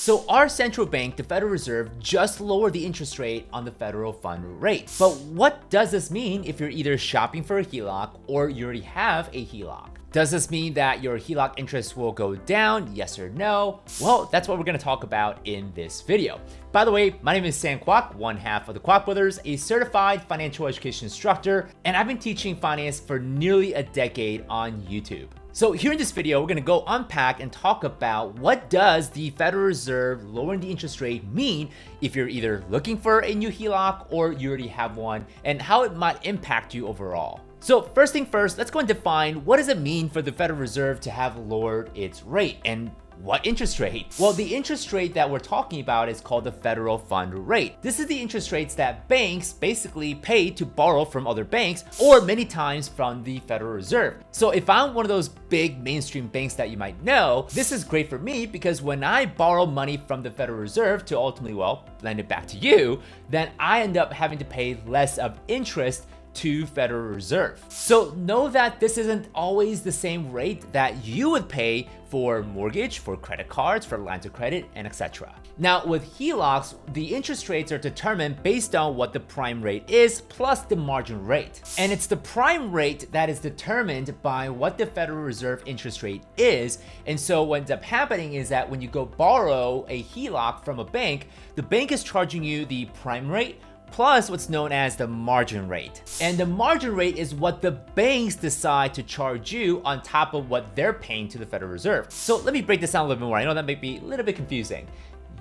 So our central bank, the Federal Reserve, just lowered the interest rate on the federal fund rate. But what does this mean if you're either shopping for a HELOC or you already have a HELOC? Does this mean that your HELOC interest will go down? Yes or no? Well, that's what we're gonna talk about in this video. By the way, my name is Sam Kwok, one half of the Kwok Brothers, a certified financial education instructor, and I've been teaching finance for nearly a decade on YouTube. So here in this video, we're gonna go unpack and talk about what does the Federal Reserve lowering the interest rate mean if you're either looking for a new HELOC or you already have one, and how it might impact you overall. So first thing first, let's go and define what does it mean for the Federal Reserve to have lowered its rate, and what interest rate? Well, the interest rate that we're talking about is called the federal fund rate. This is the interest rates that banks basically pay to borrow from other banks, or many times from the Federal Reserve. So if I'm one of those big mainstream banks that you might know, this is great for me because when I borrow money from the Federal Reserve to ultimately, well, lend it back to you, then I end up having to pay less of interest to Federal Reserve. So know that this isn't always the same rate that you would pay for mortgage, for credit cards, for lines of credit, and etc. Now with HELOCs, the interest rates are determined based on what the prime rate is plus the margin rate. And it's the prime rate that is determined by what the Federal Reserve interest rate is. And so what ends up happening is that when you go borrow a HELOC from a bank, the bank is charging you the prime rate plus what's known as the margin rate. And the margin rate is what the banks decide to charge you on top of what they're paying to the Federal Reserve. So let me break this down a little bit more. I know that may be a little bit confusing.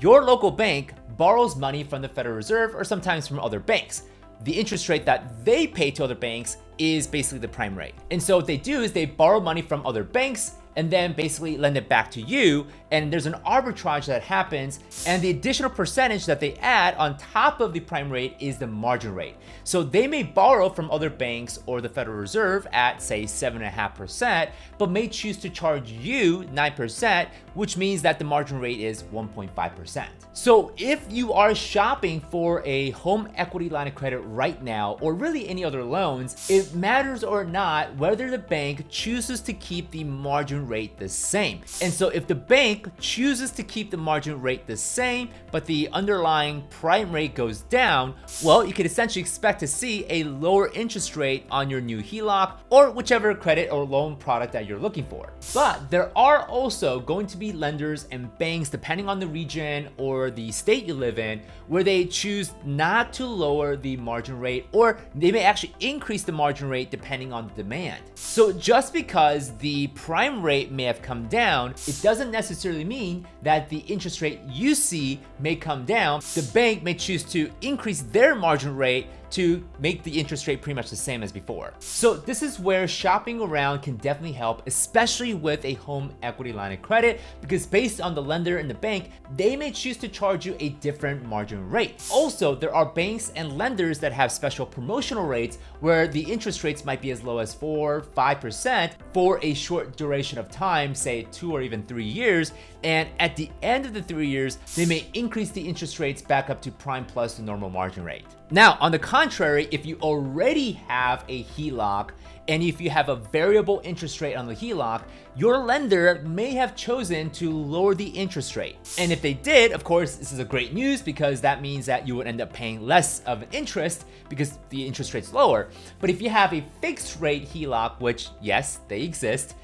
Your local bank borrows money from the Federal Reserve or sometimes from other banks. The interest rate that they pay to other banks is basically the prime rate. And so what they do is they borrow money from other banks and then basically lend it back to you, and there's an arbitrage that happens, and the additional percentage that they add on top of the prime rate is the margin rate. So they may borrow from other banks or the Federal Reserve at say 7.5%, but may choose to charge you 9%, which means that the margin rate is 1.5%. So if you are shopping for a home equity line of credit right now, or really any other loans, it matters or not whether the bank chooses to keep the margin rate the same. And so if the bank chooses to keep the margin rate the same, but the underlying prime rate goes down, well, you could essentially expect to see a lower interest rate on your new HELOC or whichever credit or loan product that you're looking for. But there are also going to be lenders and banks, depending on the region or the state you live in, where they choose not to lower the margin rate, or they may actually increase the margin rate depending on the demand. So just because the prime rate may have come down, it doesn't necessarily mean that the interest rate you see may come down. The bank may choose to increase their margin rate to make the interest rate pretty much the same as before. So this is where shopping around can definitely help, especially with a home equity line of credit, because based on the lender and the bank, they may choose to charge you a different margin rate. Also, there are banks and lenders that have special promotional rates where the interest rates might be as low as 4-5% for a short duration of time, say 2 or even 3 years. And at the end of the 3 years, they may increase the interest rates back up to prime plus the normal margin rate. Now, on the contrary, if you already have a HELOC and if you have a variable interest rate on the HELOC, your lender may have chosen to lower the interest rate. And if they did, of course, this is a great news because that means that you would end up paying less of an interest because the interest rate's lower. But if you have a fixed rate HELOC, which yes, they exist,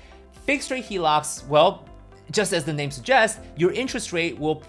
fixed rate HELOCs, well, just as the name suggests, your interest rate will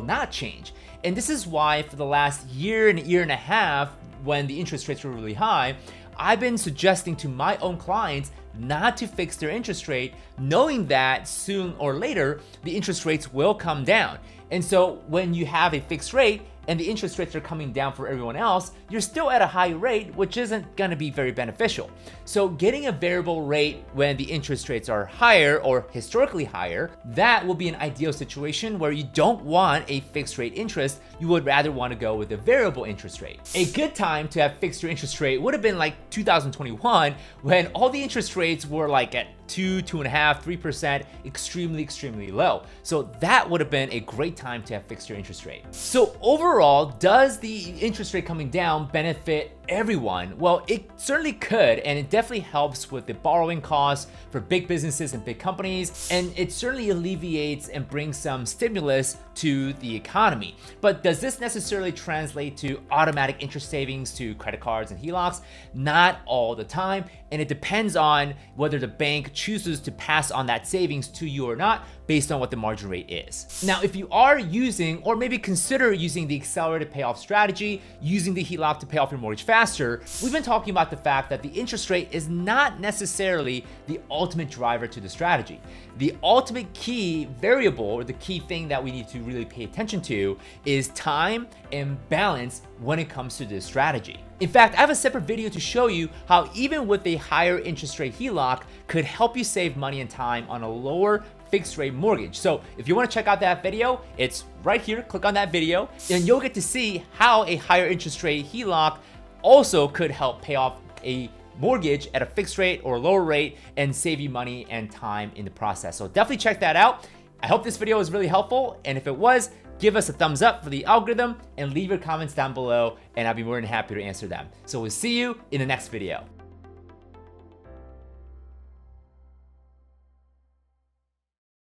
not change. And this is why for the last year and a half, when the interest rates were really high, I've been suggesting to my own clients not to fix their interest rate, knowing that soon or later, the interest rates will come down. And so when you have a fixed rate and the interest rates are coming down for everyone else, you're still at a high rate, which isn't gonna be very beneficial. So getting a variable rate when the interest rates are higher or historically higher, that will be an ideal situation where you don't want a fixed rate interest, you would rather want to go with a variable interest rate. A good time to have fixed your interest rate would have been like 2021, when all the interest rates were like at 2.5%, 3%, extremely low. So that would have been a great time to have fixed your interest rate. So overall, does the interest rate coming down benefit everyone? Well, it certainly could, and it definitely helps with the borrowing costs for big businesses and big companies, and it certainly alleviates and brings some stimulus to the economy. But does this necessarily translate to automatic interest savings to credit cards and HELOCs? Not all the time, and it depends on whether the bank chooses to pass on that savings to you or not based on what the margin rate is. Now, if you are using or maybe consider using the accelerated payoff strategy, using the HELOC to pay off your mortgage faster, we've been talking about the fact that the interest rate is not necessarily the ultimate driver to the strategy. The ultimate key variable, or the key thing that we need to really pay attention to, is time and balance when it comes to this strategy. In fact, I have a separate video to show you how even with a higher interest rate HELOC could help you save money and time on a lower fixed rate mortgage. So if you want to check out that video, it's right here. Click on that video and you'll get to see how a higher interest rate HELOC also could help pay off a mortgage at a fixed rate or lower rate and save you money and time in the process. So definitely check that out. I hope this video was really helpful, and if it was, give us a thumbs up for the algorithm and leave your comments down below, and I'll be more than happy to answer them. So we'll see you in the next video.